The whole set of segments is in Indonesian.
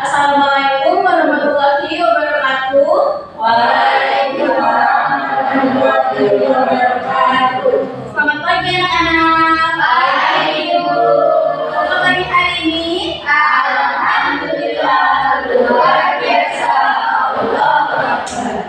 Assalamualaikum warahmatullahi wabarakatuh. Waalaikumsalam warahmatullahi wabarakatuh. Selamat pagi anak-anak. Pagi Ibu. Apa pagi hari ini? Alhamdulillah luar biasa. Allah Akbar.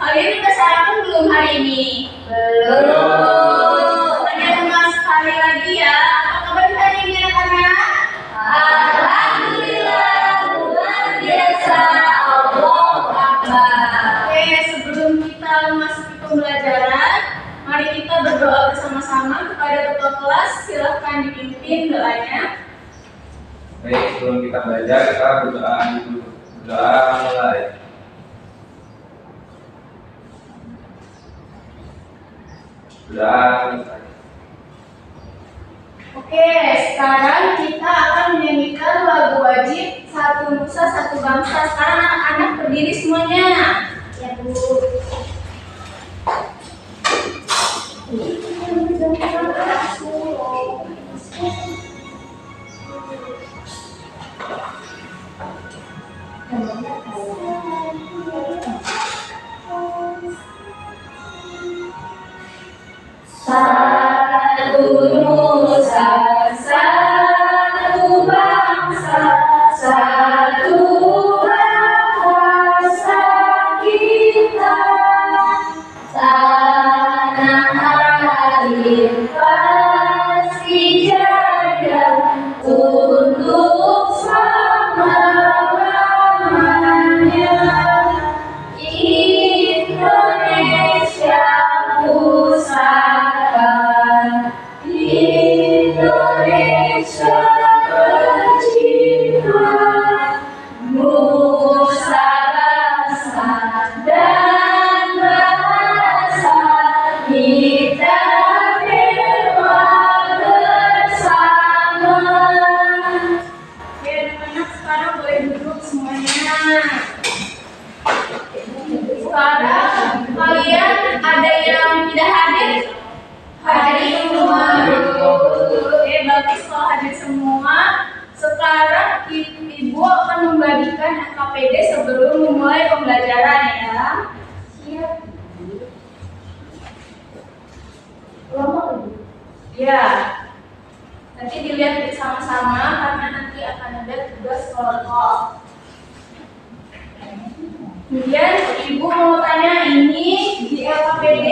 Kalian udah sarapan belum hari ini? Belum. Tanya sekali lagi ya. Apa kabar hari ini anak-anak? Alhamdulillah luar biasa. Allah Akbar. Oke, sebelum kita masuk ke pembelajaran, mari kita berdoa bersama-sama kepada ketua kelas. Silahkan dipimpin doanya. Baik, sebelum kita belajar, kita berdoa dulu. Berdoa mulai. Berdoa selesai. Oke, sekarang kita akan menyanyikan lagu wajib Satu Nusa Satu Bangsa. Sekarang anak-anak berdiri semuanya. Ya Bu. Satu nusa, satu bangsa, satu bahasa kita. Tanah air pasti jaga untuk selama-lamanya. Indonesia pusaka, Indonesia tercinta, nusa bangsa dan bahasa kita bela bersama. Oke, anak-anak sekarang boleh duduk semuanya. Sekarang kalian ada yang tidak hadir? Hadir semua. Oke, bagus kalau hadir semua. Sekarang Ibu akan membagikan KPD sebelum memulai pembelajaran ya. Siap. Ya. Nanti dilihat bersama-sama karena nanti akan ada tugas kelompok. Kemudian Ibu mau tanya, ini di LKPD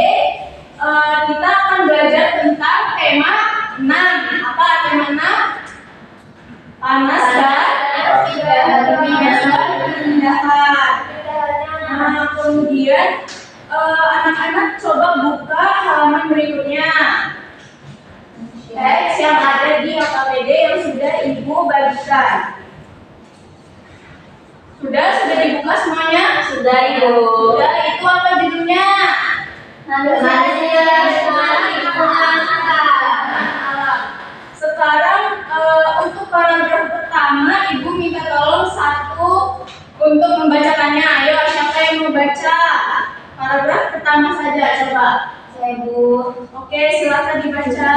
kita akan belajar tentang tema 6. Apa tema 6? Panas dan pemindahan. Nah, kemudian anak-anak coba buka halaman berikutnya. Teks yang ada di LKPD yang sudah Ibu bagikan. Sudah dibuka semuanya? Sudah Ibu. Sudah, itu apa judulnya? Sekarang untuk paragraf pertama Ibu minta tolong satu untuk membacakannya. Ayo, siapa yang mau baca? Paragraf pertama saja, coba. Saya Ibu. Oke, silakan dibaca.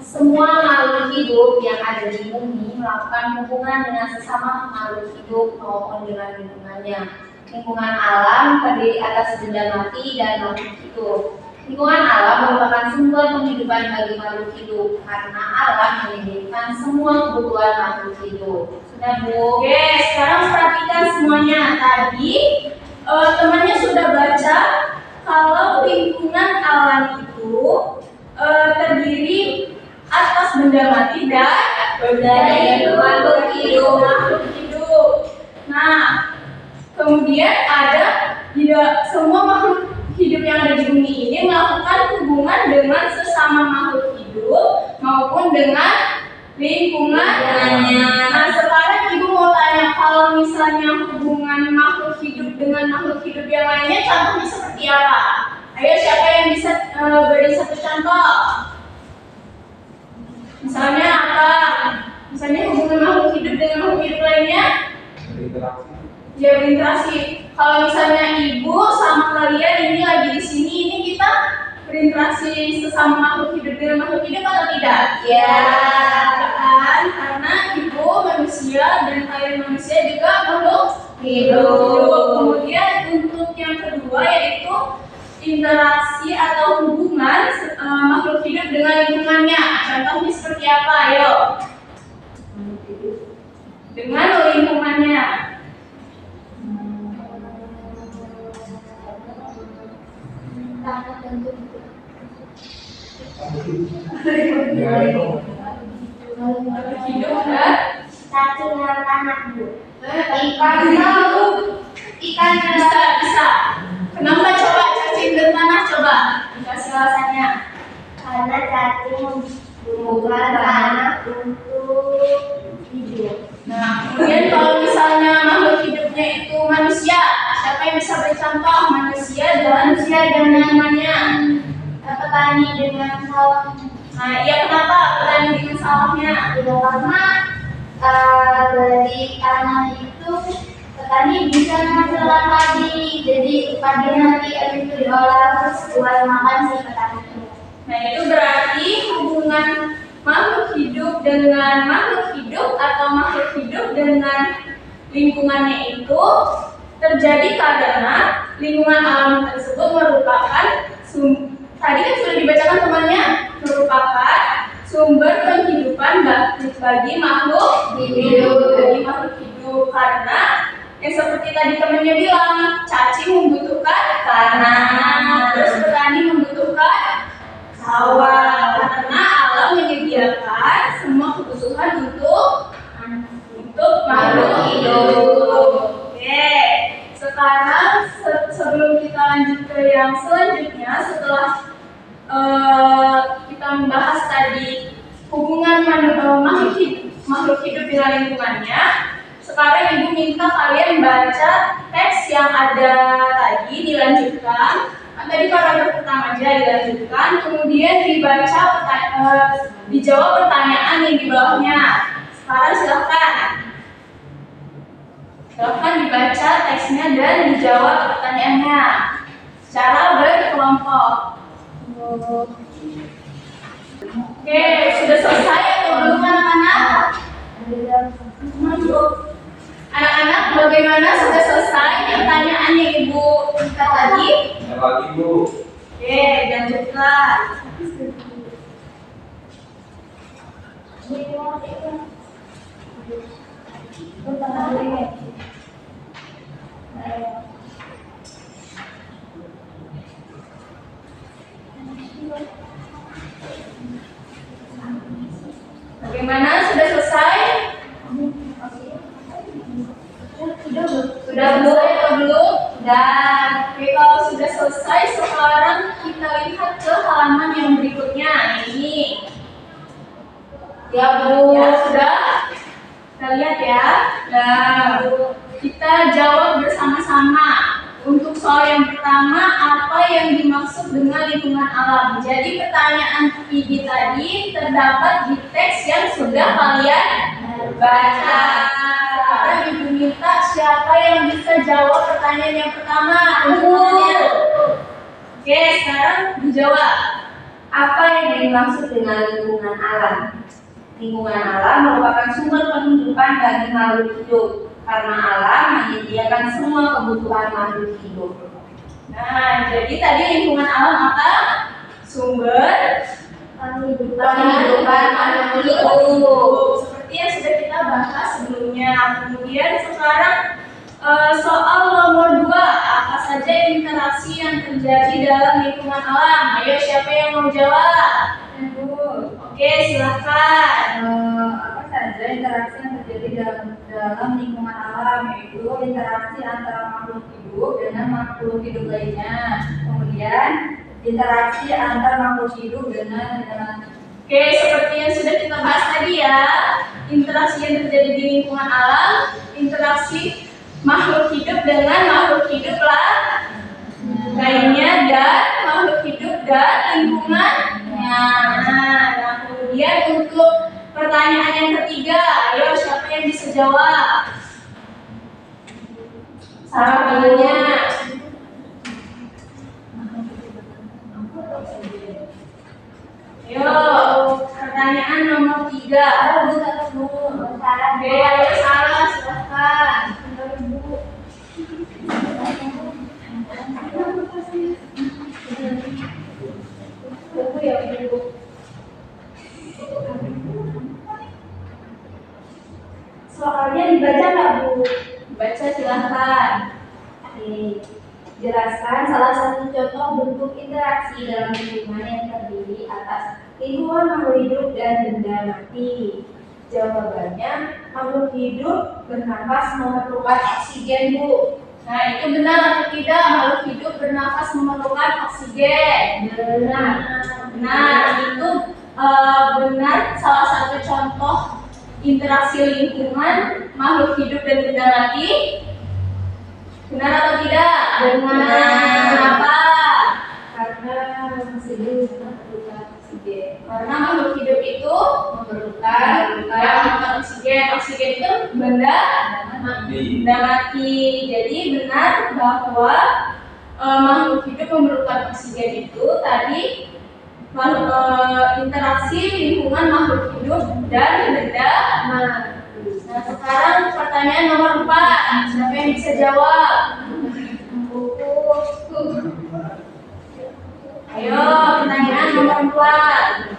Semua makhluk hidup yang ada di bumi melakukan hubungan dengan sesama makhluk hidup maupun dengan lingkungannya. Lingkungan alam terdiri atas benda mati dan makhluk hidup. Lingkungan alam merupakan sumber penghidupan bagi makhluk hidup karena alam menyediakan semua kebutuhan makhluk hidup. Sudah Bu? Oke, sekarang perhatikan semuanya. Tadi temannya sudah baca kalau lingkungan alam itu terdiri atas benda mati dan dari makhluk hidup. Nah, kemudian ada semua makhluk hidup yang ada di bumi ini melakukan hubungan dengan sesama makhluk hidup maupun dengan lingkungannya. Nah, sekarang Ibu mau tanya, kalau misalnya hubungan makhluk hidup dengan makhluk hidup yang lainnya, contohnya seperti apa? Ayo, siapa yang bisa beri satu contoh? Misalnya apa? Misalnya hubungan makhluk hidup dengan makhluk hidup lainnya, Berinteraksi. ya berinteraksi. Kalau misalnya ibu sama kalian ini lagi di sini, ini kita berinteraksi sesama makhluk hidup dengan makhluk hidup atau tidak? Ya. Kan? Karena ibu manusia dan kalian manusia juga makhluk Hidup. Kemudian untuk yang kedua yaitu interaksi atau hubungan makhluk hidup dengan lingkungannya. Contohnya seperti apa? Ayo. Dengan lingkungannya. Makhluk hidup dan Cacing dan tanah bu. ikan Ikan bisa. Kenapa coba cacing dan tanah coba? Dikasih alasannya. karena cacing membutuhkan tanah untuk hidup. Nah, kemudian kalau misalnya makhluk hidupnya itu manusia, siapa yang bisa beri contoh? Manusia dan namanya. Petani dengan sawah. Nah, iya kenapa petani dengan sawahnya? Tidak karena dari tanah itu petani bisa menghasilkan padi. Jadi padi nanti itu diolah terus buat makan si petani itu. Nah, itu berarti hubungan makhluk hidup dengan makhluk hidup atau makhluk hidup dengan lingkungannya itu terjadi karena lingkungan alam tersebut merupakan tadi kan sudah dibacakan temannya, merupakan sumber penghidupan bagi makhluk hidup karena yang seperti tadi temannya bilang, cacing membutuhkan tanah, terus petani membutuhkan sawah karena alam menyediakan semua kebutuhan untuk makhluk hidup. Oke, sekarang sebelum kita lanjut ke yang selanjutnya, setelah kita membahas tadi hubungan makhluk hidup dengan lingkungannya, sekarang ibu minta kalian baca teks yang ada tadi dilanjutkan. Tadi paragraf pertama aja dilanjutkan, kemudian dijawab pertanyaan yang di bawahnya. Sekarang silahkan dibaca teksnya dan dijawab pertanyaannya secara berkelompok. Oke, sudah selesai atau belum anak-anak? Anak-anak, bagaimana sudah selesai pertanyaan yang ibu minta tadi? Ada lagi bu. Oke, lanjutkan. Bagaimana sudah selesai? Sudah selesai atau belum? Dan oke, kalau sudah selesai, sekarang kita lihat ke halaman yang berikutnya. Ini ya bu, ya sudah. Kita lihat ya. Nah, kita jawab bersama-sama. Untuk soal yang pertama, apa yang dimaksud dengan lingkungan alam? Jadi pertanyaan Ibi tadi terdapat di teks yang sudah kalian baca. Sekarang Ibu minta siapa yang bisa jawab pertanyaan yang pertama? Oke, sekarang dijawab. Apa yang dimaksud dengan lingkungan alam? Lingkungan alam merupakan sumber penghidupan bagi makhluk hidup karena alam menyediakan semua kebutuhan makhluk hidup. Nah, jadi tadi lingkungan alam apa? Sumber Penghidupan makhluk hidup. Seperti yang sudah kita bahas sebelumnya. Kemudian sekarang soal nomor 2, apa saja interaksi yang terjadi dalam lingkungan alam? Ayo, siapa yang mau jawab? Oke, silahkan. Apa saja interaksi yang terjadi dalam lingkungan alam, yaitu interaksi antara makhluk hidup dengan makhluk hidup lainnya. Kemudian interaksi antar makhluk hidup dengan Oke, seperti yang sudah kita bahas tadi ya, interaksi yang terjadi di lingkungan alam, interaksi makhluk hidup dengan makhluk hidup lainnya dan makhluk hidup dan lingkungannya. Nah, kemudian untuk pertanyaan yang ketiga, ayo siapa yang bisa jawab? Sarah pilihnya. Ayo, pertanyaan nomor 3. Oke, ayo Sarah, silahkan. Buku ya, buku. Soalnya dibaca nggak, Bu? Baca silahkan. Jelaskan salah satu contoh bentuk interaksi dalam lingkungan yang terdiri atas lingkungan makhluk hidup dan benda mati. Jawabannya, makhluk hidup bernafas memerlukan oksigen, Bu. Nah, itu benar atau tidak? Makhluk hidup bernafas memerlukan oksigen. Benar. Nah, itu benar salah satu contoh interaksi lingkungan makhluk hidup dan benda mati. Benar atau tidak? Benar. Kenapa? Karena masih memerlukan oksigen. Karena makhluk hidup itu memerlukan oksigen. Oksigen itu benda mati. Jadi benar bahwa makhluk hidup memerlukan oksigen itu tadi interaksi lingkungan makhluk hidup dan benda mati. Nah, sekarang pertanyaan nomor 4. Siapa yang bisa jawab? Ayo, pertanyaan nomor 4.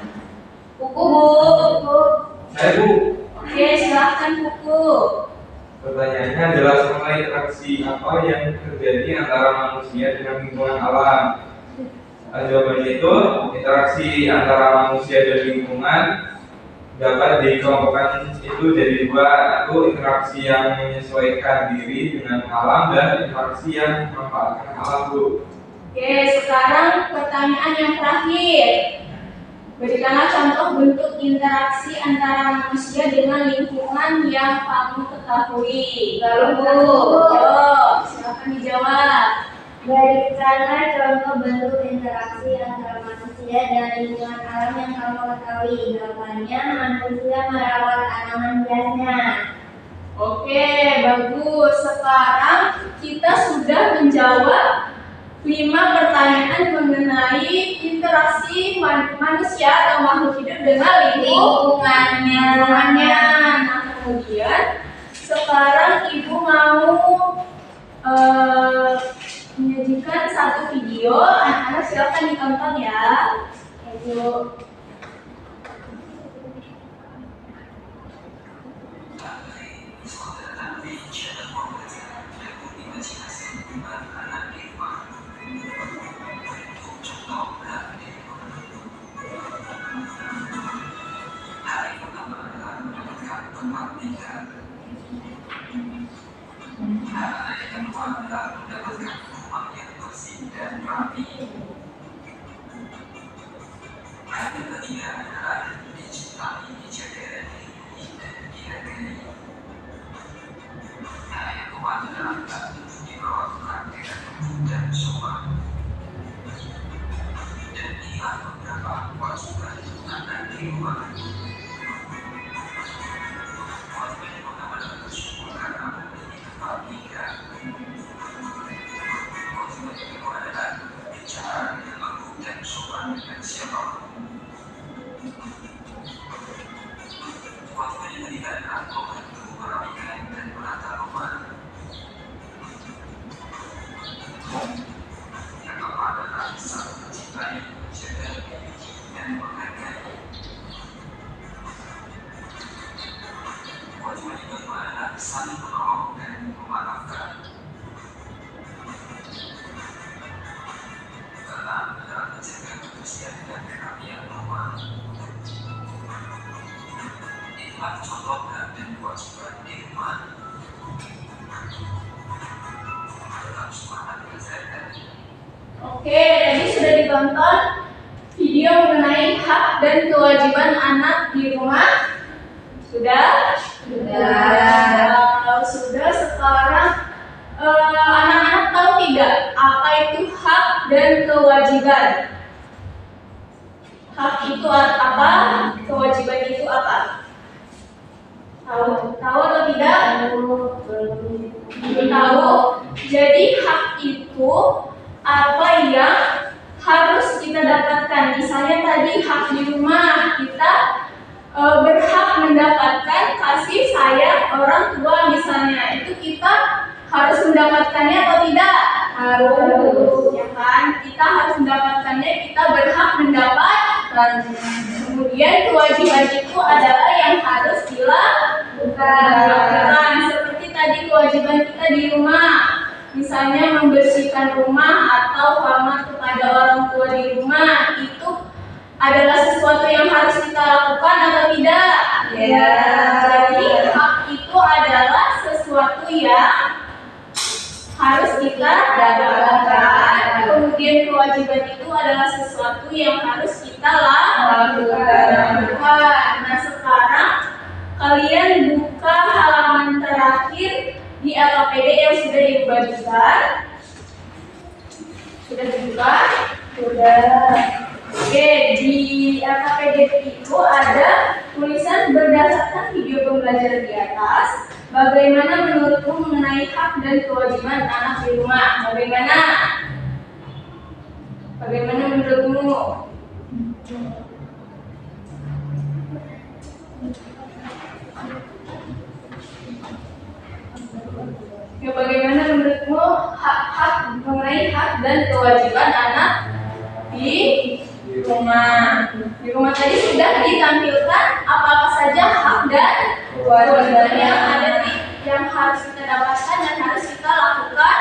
Buku, Bu. Saya, Bu. Oke, silahkan buku. Pertanyaannya adalah mengenai interaksi apa yang terjadi antara manusia dengan lingkungan alam. Jawabannya itu interaksi antara manusia dan lingkungan dapat dikelompokkan itu jadi 2, satu interaksi yang menyesuaikan diri dengan alam dan interaksi yang memanfaatkan alam, Bu. Oke, sekarang pertanyaan yang terakhir. Berikanlah contoh bentuk interaksi antara manusia dengan lingkungan yang kamu ketahui. Lalu, Bu, silakan dijawab. Berikanlah contoh bentuk interaksi antara manusia dan lingkungan alam yang kamu ketahui. Jawabannya, manusia merawat tanaman hiasnya. Oke, bagus. Sekarang kita sudah menjawab 5 pertanyaan mengenai interaksi manusia atau makhluk hidup dengan lingkungannya. Nah, kemudian sekarang Ibu mau menyajikan satu video. Anak-anak silakan ditonton ya. Ayo. Oke, tadi sudah ditonton video mengenai hak dan kewajiban anak di rumah. Sudah? Sudah. Sekarang anak-anak tahu tidak apa itu hak dan kewajiban? Hak itu apa? Kewajiban itu apa? Belum tahu. Jadi hak itu apa yang harus kita dapatkan. Misalnya tadi hak di rumah, kita berhak mendapatkan kasih sayang orang tua misalnya. Itu kita harus mendapatkannya atau tidak? Harus. Ya kan? Kita harus mendapatkannya, kita berhak mendapatkan. Kemudian kewajiban itu adalah yang harus dilakukan. Seperti tadi kewajiban kita di rumah. Misalnya membersihkan rumah atau hormat kepada orang tua di rumah, itu adalah sesuatu yang harus kita lakukan atau tidak? Ya. Jadi hak itu adalah sesuatu yang harus kita dapatkan. Kemudian kewajiban itu adalah sesuatu yang harus kita lakukan. Nah sekarang kalian buka halaman terakhir di LKPD yang sudah dibagikan. Sudah dibuka? Sudah. Oke, di LKPD itu ada tulisan berdasarkan video pembelajaran di atas. Bagaimana menurutmu mengenai hak dan kewajiban anak di rumah? Bagaimana? Bagaimana menurutmu? Ya, bagaimana menurutmu mengenai hak dan kewajiban anak di rumah? Di rumah tadi sudah ditampilkan apa saja hak dan kewajiban yang ada yang harus kita dapatkan dan harus kita lakukan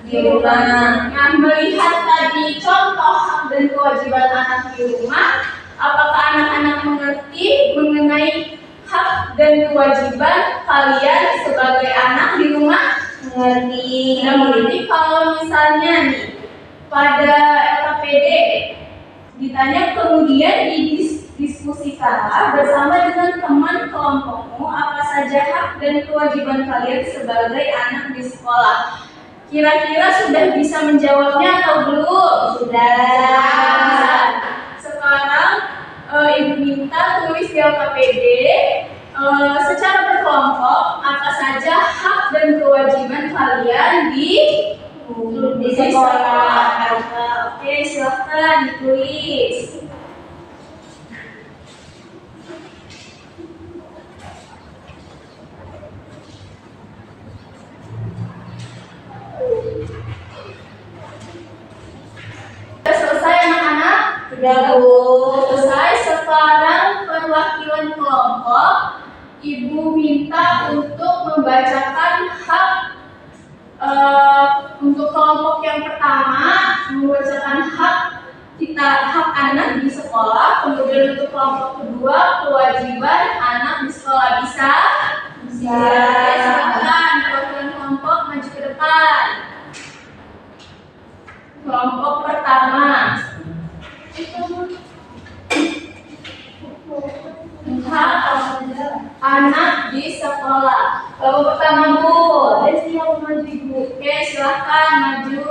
di rumah. Nah, melihat tadi contoh hak dan kewajiban anak di rumah, apakah anak-anak mengerti mengenai hak dan kewajiban kalian sebagai anak di rumah? Mengerti. Nah, mengerti. Kalau misalnya nih pada LKPD ditanya kemudian didiskusikanlah bersama dengan teman kelompokmu apa saja hak dan kewajiban kalian sebagai anak di sekolah. Kira-kira sudah bisa menjawabnya atau belum? Sudah. Sekarang Ibu minta tulis di LKPD secara berkelompok apa saja hak dan kewajiban kalian di sekolah. Oke, silakan ditulis. Sudah selesai anak-anak? Sudah, Bu. Selesai. Sekarang perwakilan kelompok, Ibu minta untuk membacakan hak untuk kelompok yang pertama, membacakan hak anak di sekolah. Kemudian untuk kelompok kedua, kewajiban anak di sekolah. Bisa? Bisa. Silakan perwakilan kelompok maju ke depan. Kelompok pertama, hak anak di sekolah. Kelompok pertama, Bu. Siapa maju, Bu? Oke, silahkan maju.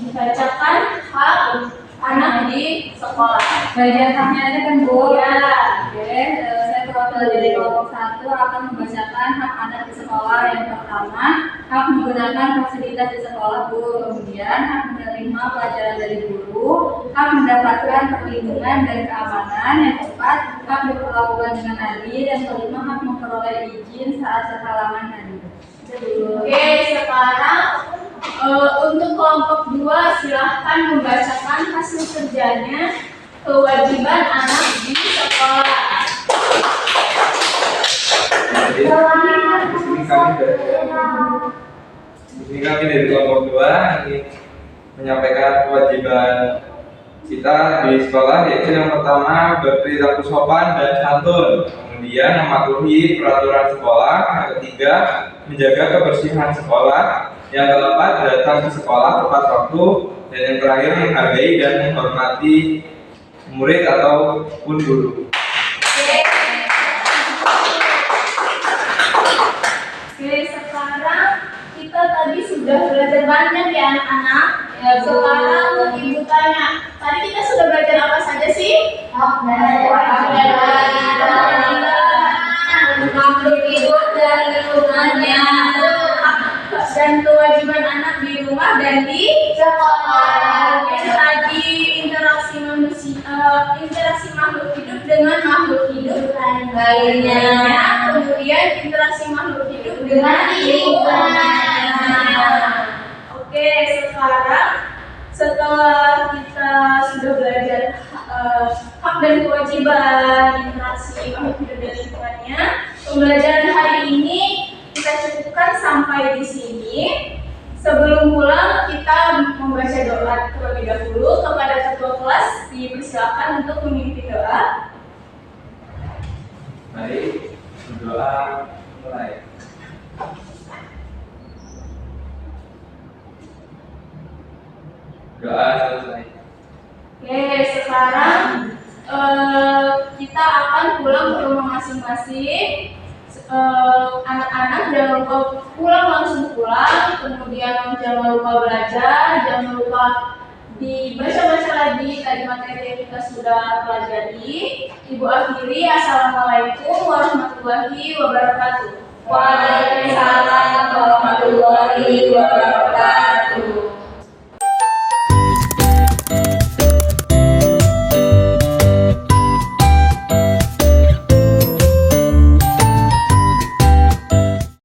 Bacakan hak anak di sekolah. Bagian haknya aja kan, Bu? Ya. Oke, saya perwakilan dari kelompok 1 akan membacakan hak anak di sekolah. Yang pertama, hak menggunakan fasilitas di sekolah, Bu. Kemudian, hak menerima pelajaran dari guru, hak mendapatkan perlindungan dan keamanan. Yang keempat, hak diperlakukan dengan adil. Yang kelima, hak memperoleh izin saat berhalangan hadir. Oke, sekarang untuk kelompok 2 silahkan membacakan hasil kerjanya kewajiban anak di sekolah. Jadi, kami dari kelompok 2 ingin menyampaikan kewajiban kita di sekolah, yaitu yang pertama berperilaku sopan dan santun, kemudian mematuhi peraturan sekolah, yang ketiga menjaga kebersihan sekolah, yang keempat datang ke sekolah tepat waktu, dan yang terakhir menghargai dan menghormati murid ataupun guru. Oke, sekarang kita tadi sudah belajar banyak ya anak-anak. Ya, sekarang Ibu tanya, tadi kita sudah belajar apa saja sih? Hak dan kewajiban. dan kewajiban anak di rumah dan di sekolah. Yang tadi interaksi makhluk hidup dengan makhluk hidup lainnya. Kemudian interaksi makhluk hidup dengan lingkungan. Oke, sekarang setelah kita sudah belajar hak dan kewajiban interaksi makhluk hidup dan lingkungannya, pembelajaran hari ini kita cukupkan sampai di sini. Sebelum pulang, kita membaca doa terlebih dahulu. Kepada ketua kelas dipersilakan untuk memimpin doa. Mari berdoa mulai. Doa selesai. Oke, sekarang kita akan pulang ke rumah masing-masing. Anak-anak jangan lupa pulang, langsung pulang. Kemudian jangan lupa belajar, jangan lupa dibaca-baca lagi tadi materi yang kita sudah pelajari. Ibu akhiri, assalamualaikum warahmatullahi wabarakatuh. Waalaikumsalam warahmatullahi wabarakatuh.